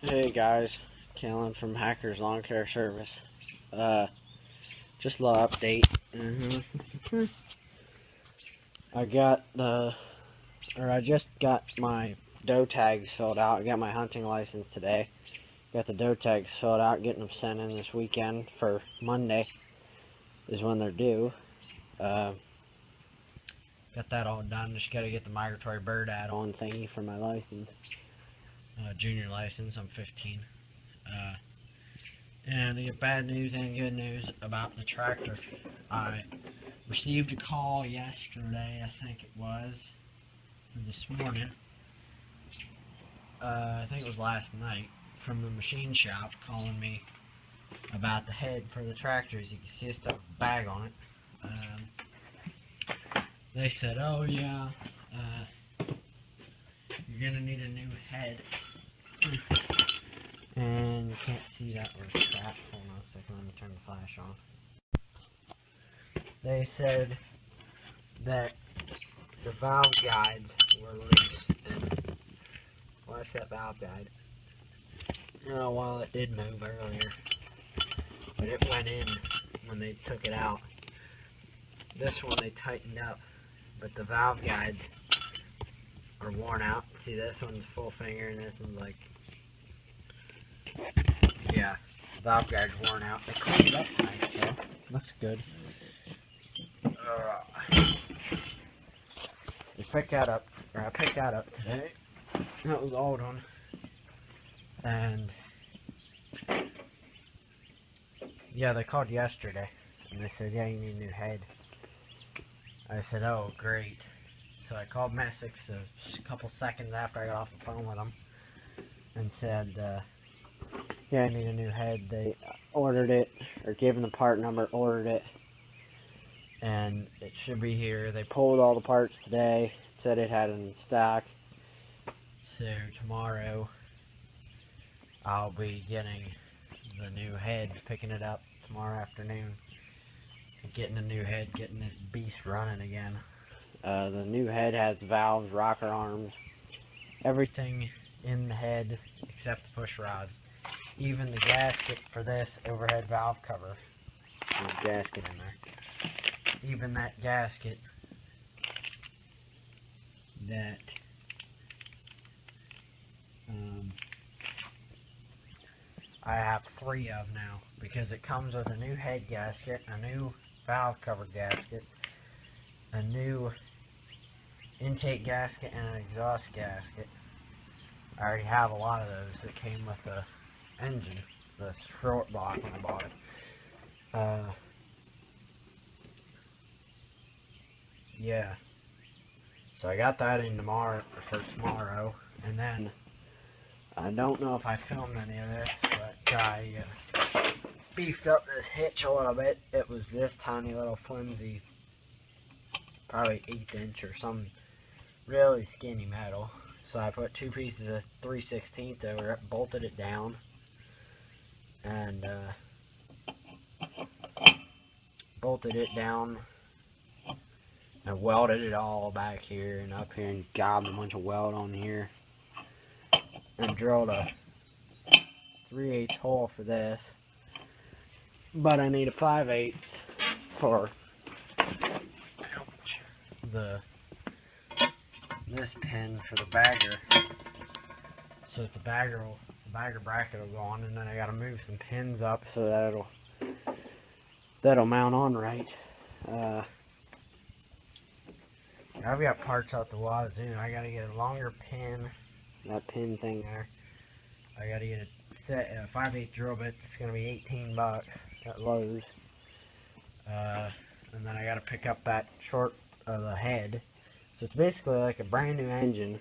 Hey guys, Kellen from Hackers Lawn Care Service. Just a little update. I just got my doe tags filled out. I got my hunting license today. Got the doe tags filled out, getting them sent in this weekend for Monday is when they're due. Got that all done. Just gotta get the migratory bird add-on thingy for my license. Junior license. I'm 15. And I get bad news and good news about the tractor. I received a call yesterday, I think it was, or this morning. I think it was last night, from the machine shop calling me about the head for the tractor. As you can see, it's got a bag on it. They said, oh yeah, you're gonna need a new head. And you can't see that where it's trapped. Hold on a second, let me turn the flash on. They said that the valve guides were loose. And watch that valve guide. Well, it did move earlier, but it went in when they took it out. This one they tightened up, but the valve guides are worn out. See, this one's full finger and this one's like, yeah, valve guide's worn out. They cleaned it up nice, so looks good. I picked that up today. That was the old one. And yeah, they called yesterday and they said, yeah, you need a new head. I said, oh, great. So I called Messick a couple seconds after I got off the phone with them and said, yeah, I need a new head. They ordered it, or gave them the part number, ordered it, and it should be here. They pulled all the parts today, said it had it in stock. So tomorrow I'll be getting the new head, picking it up tomorrow afternoon, getting a new head, getting this beast running again. The new head has valves, rocker arms, everything in the head except the push rods. Even the gasket for this overhead valve cover. There's a gasket in there. Even that gasket that I have 3 of now, because it comes with a new head gasket, a new valve cover gasket, a new intake gasket, and an exhaust gasket. I already have a lot of those that came with the engine, the short block when I bought it. Yeah. So I got that in tomorrow, and then I don't know if I filmed any of this, but I beefed up this hitch a little bit. It was this tiny little flimsy, probably 1/8 inch or some really skinny metal. So I put 2 pieces of 3/16 over it, bolted it down, and bolted it down and welded it all back here and up here and gobbed a bunch of weld on here and drilled a 3/8 hole for this, but I need a 5/8 for this pin for the bagger, so that the bagger bracket will go on, and then I gotta move some pins up so that'll mount on right. I've got parts out the wazoo. I gotta get a longer pin, that pin thing there. I gotta get a 5/8 drill bit. It's gonna be $18 at Lowe's. And then I gotta pick up that short of the head. So it's basically like a brand new engine,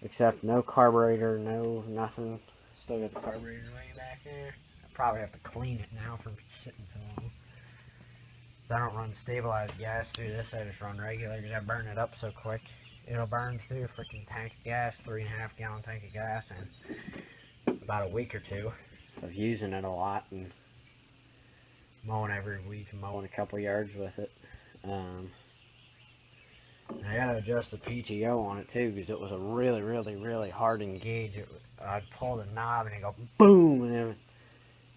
except no carburetor, no nothing. Still got the carburetor way back there. I probably have to clean it now from sitting so long. So I don't run stabilized gas through this. I just run regular because I burn it up so quick. It'll burn through a freaking tank of gas, 3.5 gallon tank of gas, in about a week or 2 of using it a lot and mowing every week and mowing a couple yards with it. I gotta adjust the PTO on it too, because it was a really hard engage. I'd pull the knob and it'd go boom, and then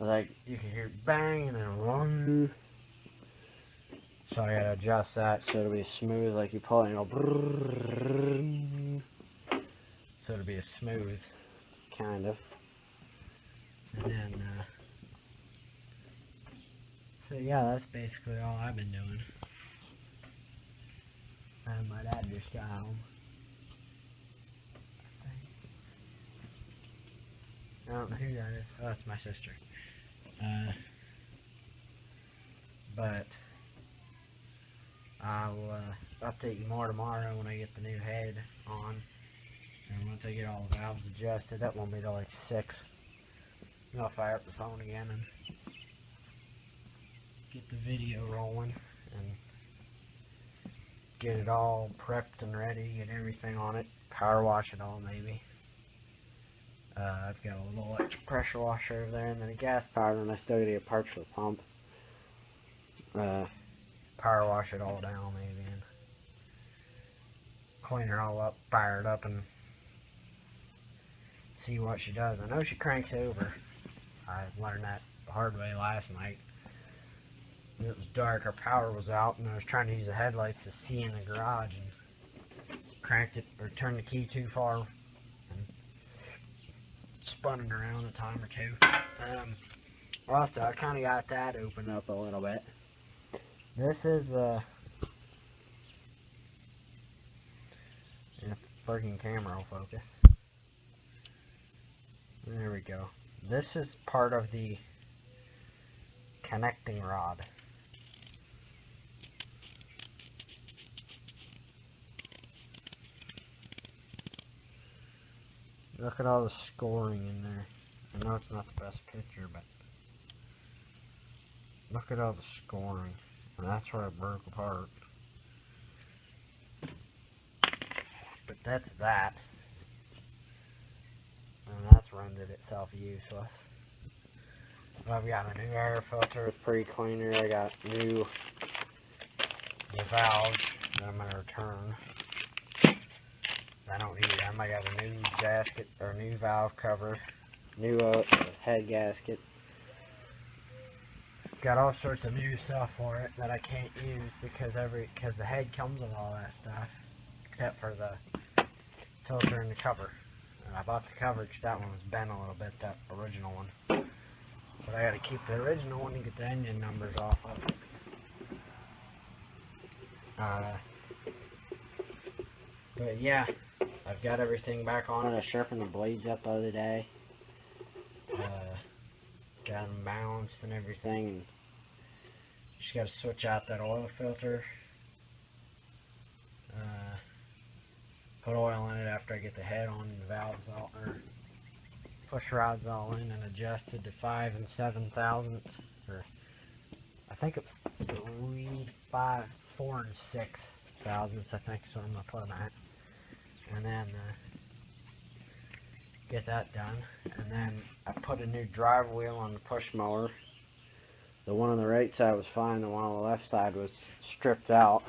like you could hear bang and then run. So I gotta adjust that so it'll be smooth, like you pull it and it'll brrrr, so it'll be a smooth, kind of. And then, so yeah, that's basically all I've been doing. And my dad just got home. I don't know who that is. Oh, it's my sister. But I'll update you more tomorrow when I get the new head on. And once I get all the valves adjusted, that won't be till like 6. And I'll fire up the phone again and get the video rolling and get it all prepped and ready, get everything on it, power wash it all maybe. I've got a little electric pressure washer over there and then a gas powered one. I still gotta get parts for the pump. Power wash it all down maybe and clean her all up, fire it up and see what she does. I know she cranks over. I learned that the hard way last night. It was dark, our power was out, and I was trying to use the headlights to see in the garage and cranked it or turned the key too far and spun it around a time or two. Also, I kind of got that opened up a little bit. This is the friggin' camera will focus. There we go. This is part of the connecting rod. Look at all the scoring in there. I know it's not the best picture, but look at all the scoring. And that's where it broke apart. But that's that. And that's rendered itself useless. I've got a new air filter with pre-cleaner. I got new valves that I'm going to return. I don't need them. I got a new gasket or new valve cover, new head gasket. Got all sorts of new stuff for it that I can't use because the head comes with all that stuff except for the filter and the cover. And I bought the cover because that one was bent a little bit, that original one. But I got to keep the original one to get the engine numbers off of it. But yeah, I've got everything back on it. I sharpened the blades up the other day. Got them balanced and everything. Just got to switch out that oil filter. Put oil in it after I get the head on and the valves all, or push rods all in and adjusted to 5 7/7, or I think it's 3, 5, 4 6 thousandths. I think is what I'm gonna put them at, and then get that done. And then I put a new drive wheel on the push mower. The one on the right side was fine. The one on the left side was stripped out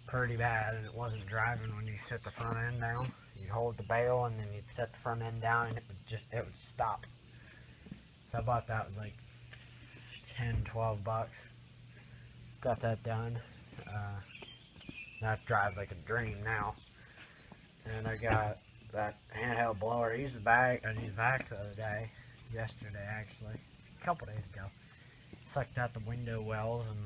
pretty bad, and it wasn't driving when you set the front end down. You'd hold the bail and then you'd set the front end down and it would stop. So I bought that, it was like 10, 12 bucks. Got that done. That drives like a dream now. And I got that handheld blower. I used the vac the other day, yesterday actually, a couple days ago. Sucked out the window wells and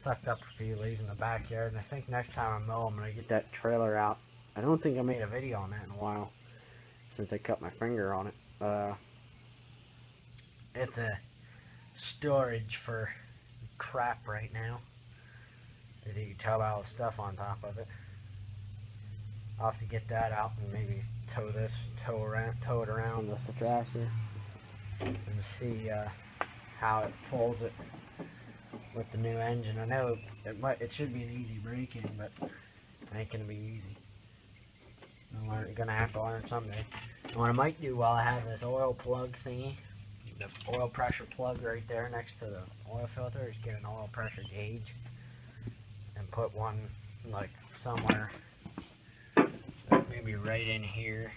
sucked up a few leaves in the backyard, and I think next time I mow I'm going to get that trailer out. I don't think I made a video on that in a while since I cut my finger on it. It's a storage for crap right now, as you can tell by all the stuff on top of it. I'll have to get that out and maybe tow it around with the tractor and see how it pulls it with the new engine. I know it should be an easy break-in, but it ain't gonna be easy. I'm gonna have to learn someday. And what I might do while I have this oil plug thingy, the oil pressure plug right there next to the oil filter, is get an oil pressure gauge and put one like somewhere, maybe right in here,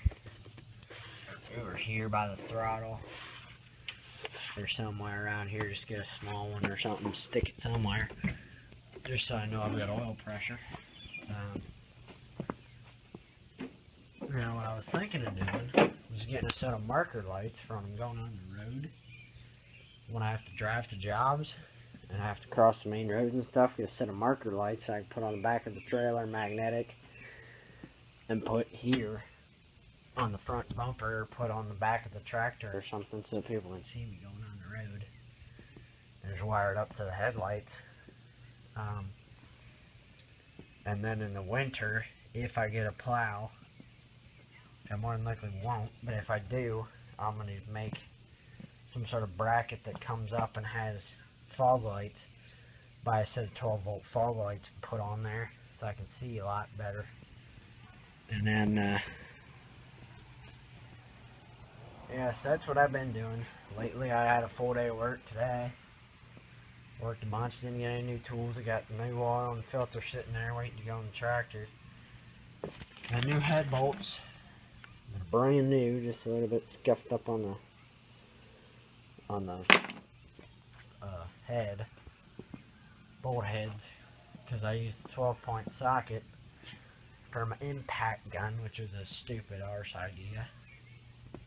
over here by the throttle or somewhere around here. Just get a small one or something, stick it somewhere, just so I know I've got oil pressure. Now what I was thinking of doing was getting a set of marker lights for when I'm going on the road. When I have to drive to jobs and I have to cross the main roads and stuff, get a set of marker lights I can put on the back of the trailer, magnetic, and put here on the front bumper, or put on the back of the tractor or something so people can see me going on the road. And it's wired up to the headlights. And then in the winter, if I get a plow, I more than likely won't, but if I do, I'm going to make some sort of bracket that comes up and has fog lights. Buy a set of 12-volt fog lights and put on there so I can see a lot better. And then, yeah, so that's what I've been doing. Lately I had a full day of work today. Worked a bunch, didn't get any new tools. I got new oil and filter sitting there waiting to go in the tractor. And new head bolts. Brand new, just a little bit scuffed up on the head, bolt heads, because I used a 12-point socket for my impact gun, which was a stupid arse idea,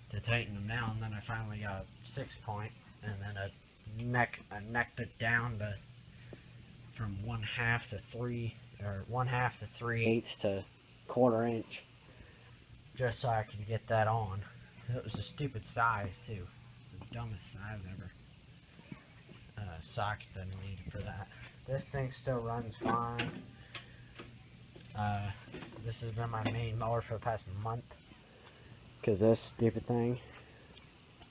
to tighten them down. Then I finally got a 6-point, and then I necked it down to from 1/2 to 3, or 1/2 to 3/8 to 1/4 inch. Just so I could get that on. It was a stupid size too. It's the dumbest size ever. Socket that I needed for that. This thing still runs fine. This has been my main mower for the past month. Cause this stupid thing,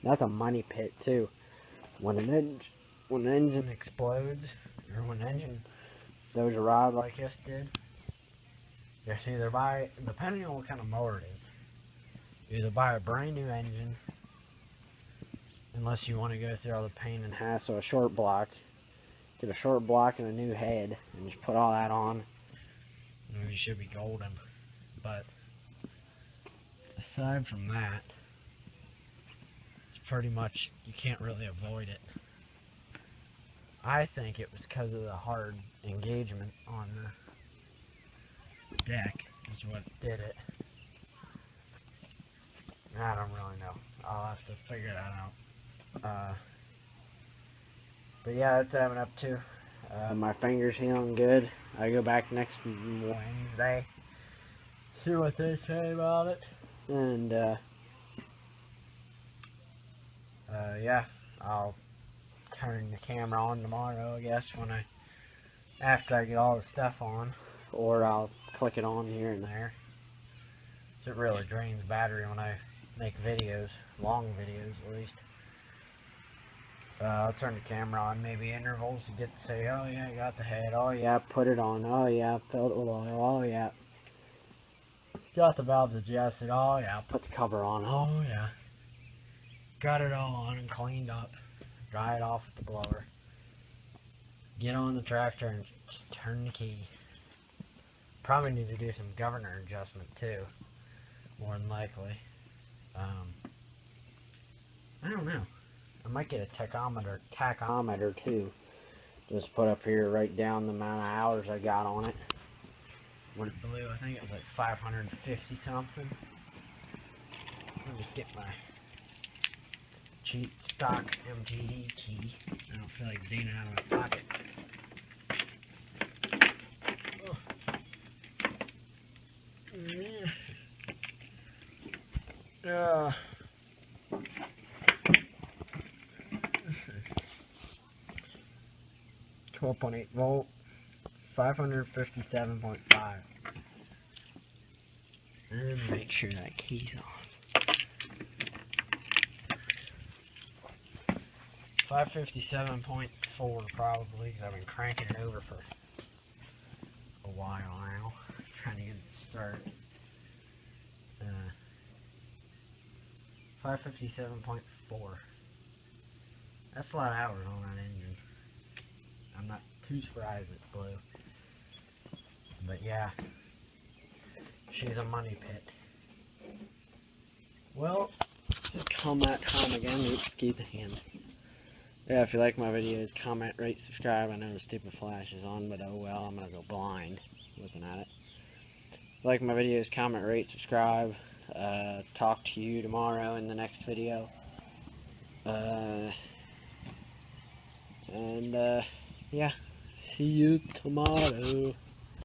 that's a money pit too. When an engine explodes, or when an engine throws a rod like this did, just either buy, depending on what kind of mower it is, either buy a brand new engine, unless you want to go through all the pain and hassle of short block. Get a short block and a new head, and just put all that on, and you should be golden. But aside from that, it's pretty much, you can't really avoid it. I think it was because of the hard engagement on the deck is what did it. I don't really know. I'll have to figure that out. But yeah, that's what I've been up to. My finger's healing good. I go back next Wednesday. See what they say about it. And yeah, I'll turn the camera on tomorrow, I guess, after I get all the stuff on. Or I'll click it on here and there. It really drains battery when I make videos, long videos at least. I'll turn the camera on, maybe intervals, to get to say, oh yeah, I got the head, oh yeah, put it on, oh yeah, filled it with oil, oh yeah, got the valves adjusted, oh yeah, put the cover on, oh yeah, got it all on and cleaned up, dry it off with the blower, get on the tractor and just turn the key. Probably need to do some governor adjustment too, more than likely. I don't know. I might get a tachometer too. Just put up here, write down the amount of hours I got on it. When it blew, I think it was like 550 something. Let me just get my cheap stock MTD key. I don't feel like being it out of my pocket. Oh. 12.8 volt, 557.5. And make sure that key's on. 557.4 probably, because I've been cranking it over for a while now, trying to get it to start. 557.4. That's a lot of hours on that engine. I'm not too surprised it's blue. But yeah, she's a money pit. Well, Comment time again. Oops, keep the hand. Yeah, if you like my videos, comment, rate, subscribe. I know the stupid flash is on, but oh well, I'm gonna go blind looking at it. If you like my videos, comment, rate, subscribe. Talk to you tomorrow in the next video. Yeah, see you tomorrow.